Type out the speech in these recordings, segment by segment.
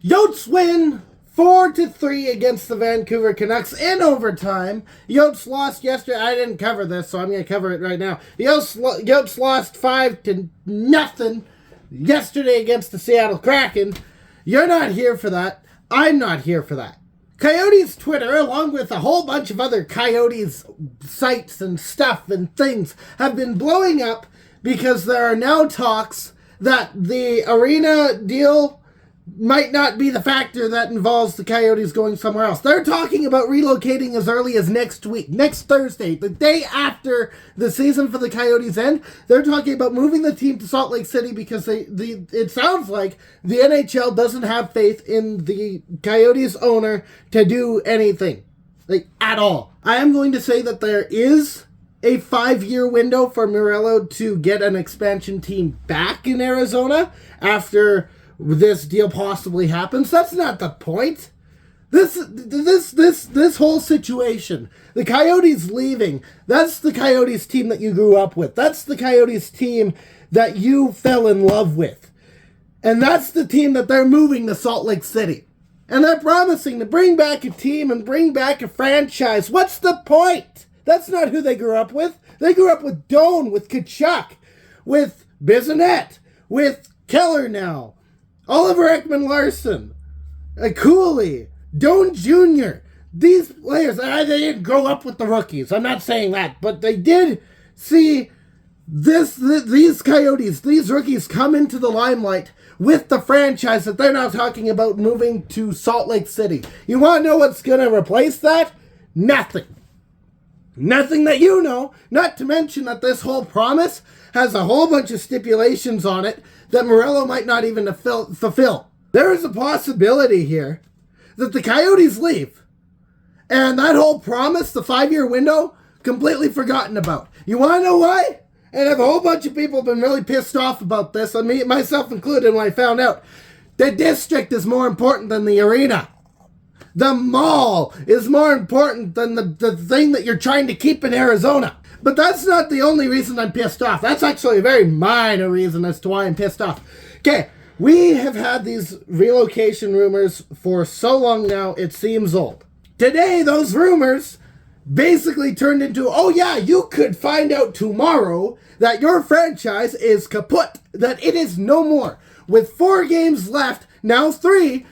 Yotes win 4-3 against the Vancouver Canucks in overtime. Yotes lost yesterday. I didn't cover this, so I'm going to cover it right now. Yotes lost 5-0 yesterday against the Seattle Kraken. You're not here for that. I'm not here for that. Coyotes Twitter, along with a whole bunch of other Coyotes sites and stuff and things, have been blowing up because there are now talks that the arena deal might not be the factor that involves the Coyotes going somewhere else. They're talking about relocating as early as next week, next Thursday, the day after the season for the Coyotes end. They're talking about moving the team to Salt Lake City because it sounds like the NHL doesn't have faith in the Coyotes owner to do anything, like at all. I am going to say that there is a 5-year window for Morello to get an expansion team back in Arizona after this deal possibly happens. That's not the point. This whole situation, the Coyotes leaving, that's the Coyotes team that you grew up with. That's the Coyotes team that you fell in love with. And that's the team that they're moving to Salt Lake City. And they're promising to bring back a team and bring back a franchise. What's the point? That's not who they grew up with. They grew up with Doan, with Tkachuk, with Bissonnette, with Keller now, Oliver Ekman-Larsson, Cooley, Doan Jr. These players, they didn't grow up with the rookies. I'm not saying that, but they did see these Coyotes, these rookies come into the limelight with the franchise that they're now talking about moving to Salt Lake City. You want to know what's going to replace that? Nothing. Nothing that you know, not to mention that this whole promise has a whole bunch of stipulations on it that Morello might not even fulfill. There is a possibility here that the Coyotes leave, and that whole promise, the 5-year window, completely forgotten about. You want to know why? And a whole bunch of people have been really pissed off about this, and me, myself included, when I found out. The district is more important than the arena. The mall is more important than the thing that you're trying to keep in Arizona. But that's not the only reason I'm pissed off. That's actually a very minor reason as to why I'm pissed off. Okay, we have had these relocation rumors for so long now, it seems old. Today, those rumors basically turned into, oh yeah, you could find out tomorrow that your franchise is kaput, that it is no more. With 4 games left, now 3,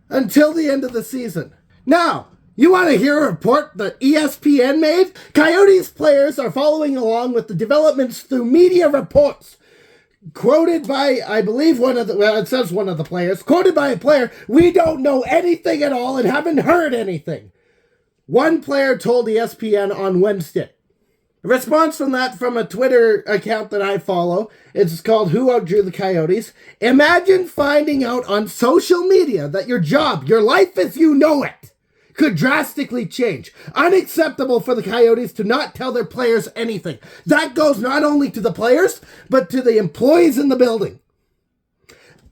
until the end of the season. Now, you want to hear a report that ESPN made? Coyotes players are following along with the developments through media reports. Quoted by, I believe it says one of the players, quoted by a player, "We don't know anything at all and haven't heard anything." One player told ESPN on Wednesday. A response from a Twitter account that I follow, it's called Who Outdrew the Coyotes. Imagine finding out on social media that your job, your life as you know it, could drastically change. Unacceptable for the Coyotes to not tell their players anything. That goes not only to the players, but to the employees in the building.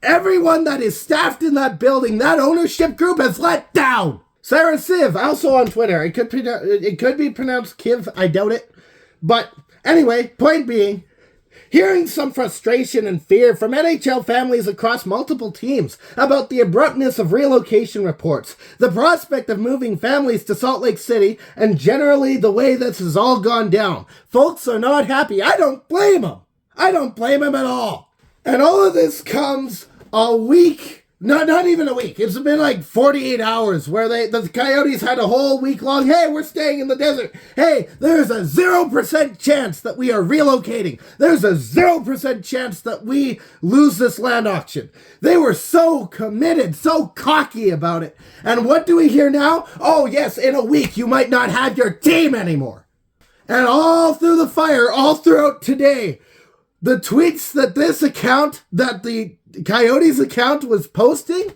Everyone that is staffed in that building, that ownership group has let down. Sarah Siv, also on Twitter. It could be pronounced Kiv, I doubt it. But anyway, point being, hearing some frustration and fear from NHL families across multiple teams about the abruptness of relocation reports, the prospect of moving families to Salt Lake City, and generally the way this has all gone down. Folks are not happy. I don't blame them. I don't blame them at all. And all of this comes a week. Not even a week. It's been like 48 hours where the Coyotes had a whole week long, hey, we're staying in the desert. Hey, there's a 0% chance that we are relocating. There's a 0% chance that we lose this land auction. They were so committed, so cocky about it. And what do we hear now? Oh, yes, in a week you might not have your team anymore. And all through the fire, all throughout today, the tweets that the Coyotes account was posting?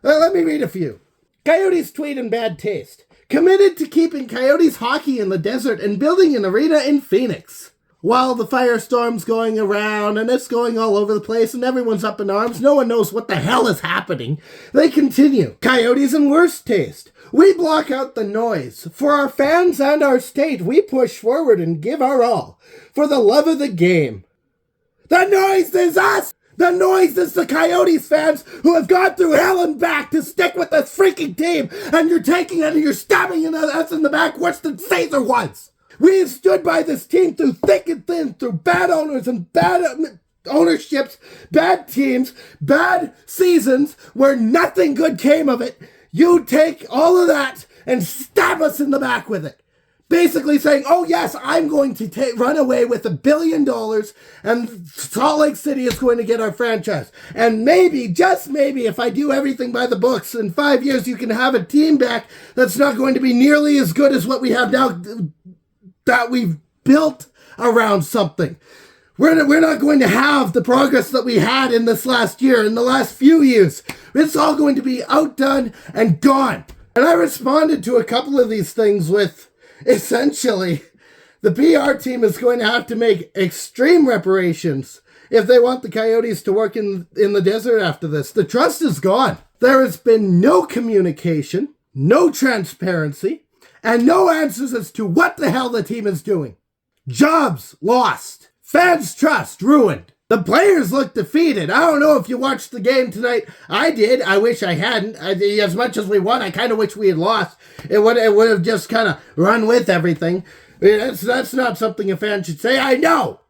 Let me read a few. Coyotes tweet in bad taste. Committed to keeping Coyotes hockey in the desert and building an arena in Phoenix. While the firestorm's going around and it's going all over the place and everyone's up in arms, no one knows what the hell is happening. They continue. Coyotes in worst taste. We block out the noise. For our fans and our state, we push forward and give our all. For the love of the game. The noise is us! The noise is the Coyotes fans who have gone through hell and back to stick with this freaking team, and you're taking it and you're stabbing us in the back worse than Caesar was. We have stood by this team through thick and thin, through bad owners and bad ownerships, bad teams, bad seasons where nothing good came of it. You take all of that and stab us in the back with it. Basically saying, oh yes, I'm going to run away with $1 billion and Salt Lake City is going to get our franchise. And maybe, just maybe, if I do everything by the books, in 5 years you can have a team back that's not going to be nearly as good as what we have now that we've built around something. We're not going to have the progress that we had in this last year, in the last few years. It's all going to be outdone and gone. And I responded to a couple of these things with, essentially, the PR team is going to have to make extreme reparations if they want the Coyotes to work in the desert after this. The trust is gone. There has been no communication, no transparency, and no answers as to what the hell the team is doing. Jobs lost. Fans' trust ruined. The players look defeated. I don't know if you watched the game tonight. I did. I wish I hadn't. As much as we won, I kind of wish we had lost. It would have just kind of run with everything. That's not something a fan should say. I know.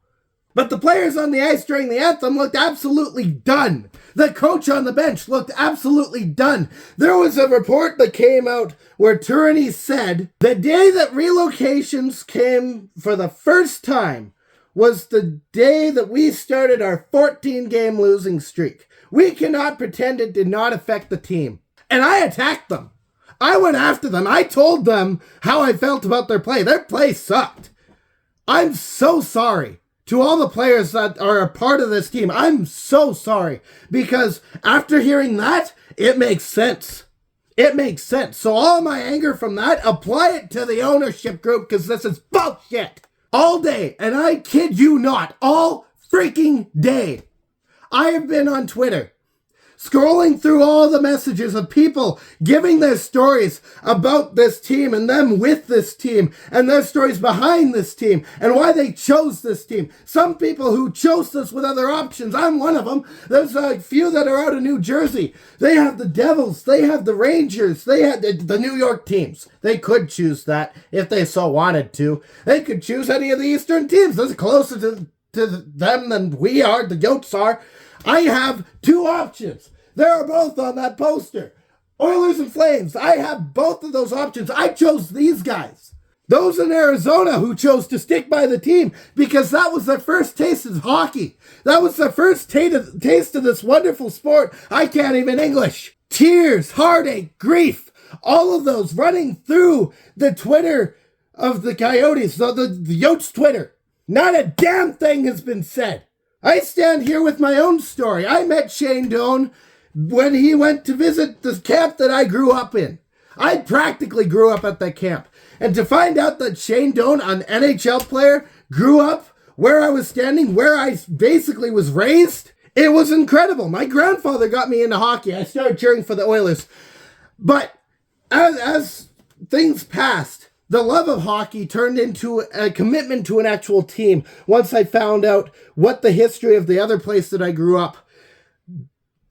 But the players on the ice during the anthem looked absolutely done. The coach on the bench looked absolutely done. There was a report that came out where Tourney said the day that relocations came for the first time was the day that we started our 14-game losing streak. We cannot pretend it did not affect the team. And I attacked them. I went after them. I told them how I felt about their play. Their play sucked. I'm so sorry to all the players that are a part of this team. I'm so sorry. Because after hearing that, it makes sense. It makes sense. So all my anger from that, apply it to the ownership group because this is bullshit. All day, and I kid you not, all freaking day, I have been on Twitter, scrolling through all the messages of people giving their stories about this team and them with this team and their stories behind this team and why they chose this team. Some people who chose this with other options. I'm one of them. There's a few that are out of New Jersey. They have the Devils. They have the Rangers. They have the New York teams. They could choose that if they so wanted to. They could choose any of the Eastern teams. That's closer to them than we are, the Yotes are. I have two options. They're both on that poster. Oilers and Flames. I have both of those options. I chose these guys. Those in Arizona who chose to stick by the team because that was their first taste of hockey. That was their first taste of this wonderful sport. I can't even English. Tears, heartache, grief, all of those running through the Twitter of the Coyotes, the Yotes Twitter. Not a damn thing has been said. I stand here with my own story. I met Shane Doan when he went to visit the camp that I grew up in. I practically grew up at that camp. And to find out that Shane Doan, an NHL player, grew up where I was standing, where I basically was raised, it was incredible. My grandfather got me into hockey. I started cheering for the Oilers. But as things passed, the love of hockey turned into a commitment to an actual team once I found out what the history of the other place that I grew up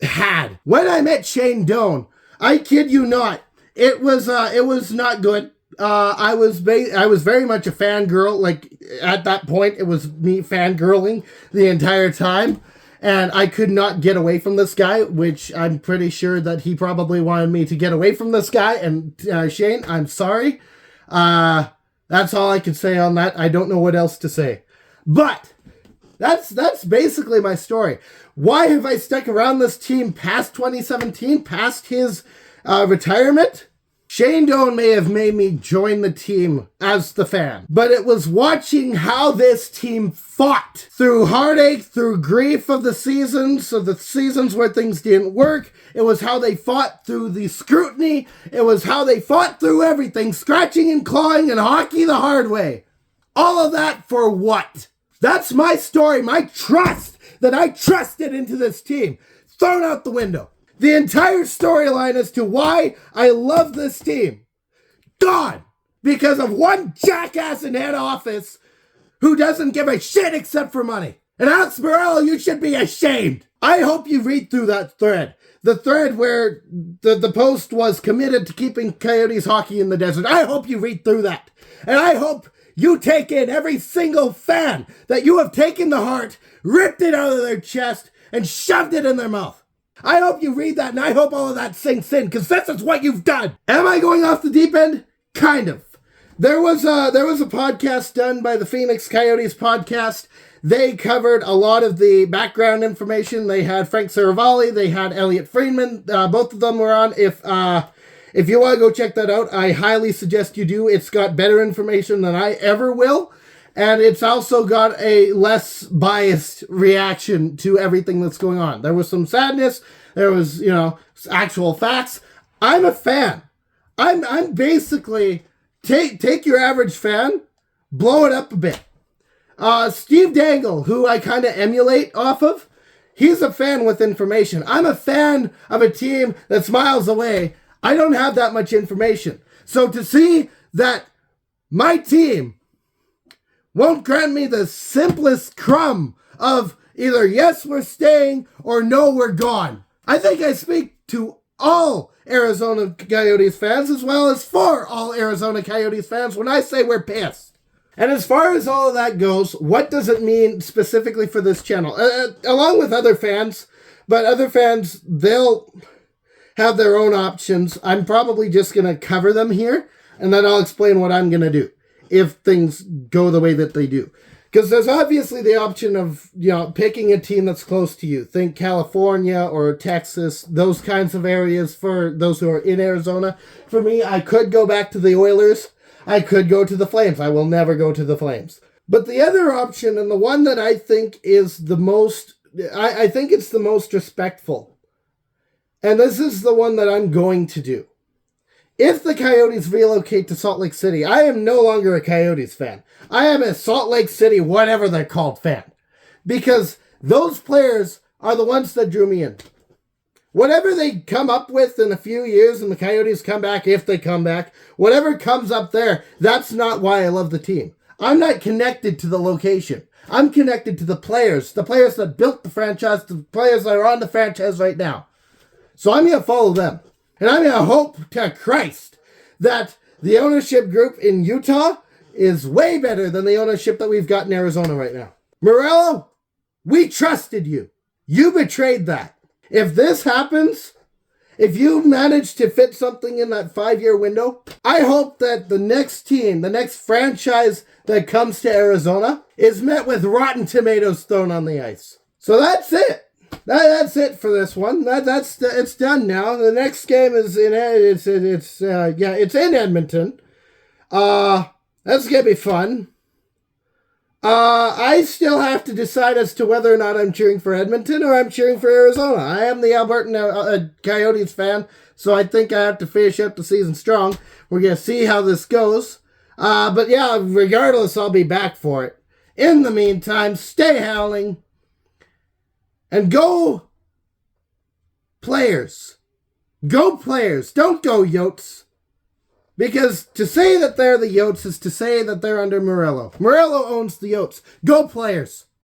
had. When I met Shane Doan, I kid you not, it was not good. I was very much a fangirl. Like at that point, it was me fangirling the entire time. And I could not get away from this guy, which I'm pretty sure that he probably wanted me to get away from this guy. And Shane, I'm sorry. That's all I can say on that. I don't know what else to say. But that's basically my story. Why have I stuck around this team past 2017, past his retirement? Shane Doan may have made me join the team as the fan, but it was watching how this team fought through heartache, through grief of the seasons, so the seasons where things didn't work. It was how they fought through the scrutiny. It was how they fought through everything, scratching and clawing and hockey the hard way. All of that for what? That's my story, my trust that I trusted into this team, thrown out the window. The entire storyline as to why I love this team, gone because of one jackass in head office who doesn't give a shit except for money. And Alex Morello, you should be ashamed. I hope you read through that thread. The thread where the post was committed to keeping Coyotes hockey in the desert. I hope you read through that. And I hope you take in every single fan that you have taken to heart, ripped it out of their chest, and shoved it in their mouth. I hope you read that, and I hope all of that sinks in, because this is what you've done. Am I going off the deep end? Kind of. There was a podcast done by the Phoenix Coyotes podcast. They covered a lot of the background information. They had Frank Saravalli, they had Elliot Friedman. Both of them were on. If you want to go check that out, I highly suggest you do. It's got better information than I ever will. And it's also got a less biased reaction to everything that's going on. There was some sadness. There was, actual facts. I'm a fan. I'm basically, take your average fan, blow it up a bit. Steve Dangle, who I kind of emulate off of, he's a fan with information. I'm a fan of a team that's miles away. I don't have that much information. So to see that my team won't grant me the simplest crumb of either yes, we're staying, or no, we're gone. I think I speak to all Arizona Coyotes fans as well as for all Arizona Coyotes fans when I say we're pissed. And as far as all of that goes, what does it mean specifically for this channel? Along with other fans, but other fans, they'll have their own options. I'm probably just going to cover them here, and then I'll explain what I'm going to do if things go the way that they do. Because there's obviously the option of, picking a team that's close to you. Think California or Texas, those kinds of areas for those who are in Arizona. For me, I could go back to the Oilers. I could go to the Flames. I will never go to the Flames. But the other option, and the one that I think is the most, I think it's the most respectful. And this is the one that I'm going to do. If the Coyotes relocate to Salt Lake City, I am no longer a Coyotes fan. I am a Salt Lake City, whatever they're called, fan. Because those players are the ones that drew me in. Whatever they come up with in a few years and the Coyotes come back, if they come back, whatever comes up there, that's not why I love the team. I'm not connected to the location. I'm connected to the players that built the franchise, the players that are on the franchise right now. So I'm going to follow them. And I'm going to hope to Christ that the ownership group in Utah is way better than the ownership that we've got in Arizona right now. Morello, we trusted you. You betrayed that. If this happens, if you manage to fit something in that 5-year window, I hope that the next team, the next franchise that comes to Arizona is met with rotten tomatoes thrown on the ice. So that's it. That's it for this one. It's done now. The next game is in it's in Edmonton. That's gonna be fun. I still have to decide as to whether or not I'm cheering for Edmonton or I'm cheering for Arizona. I am the Albertan Coyotes fan, so I think I have to finish up the season strong. We're going to see how this goes. But yeah, regardless, I'll be back for it. In the meantime, stay howling. And go Players. Go Players. Don't go Yotes. Because to say that they're the Yotes is to say that they're under Morello. Morello owns the Yotes. Go Players.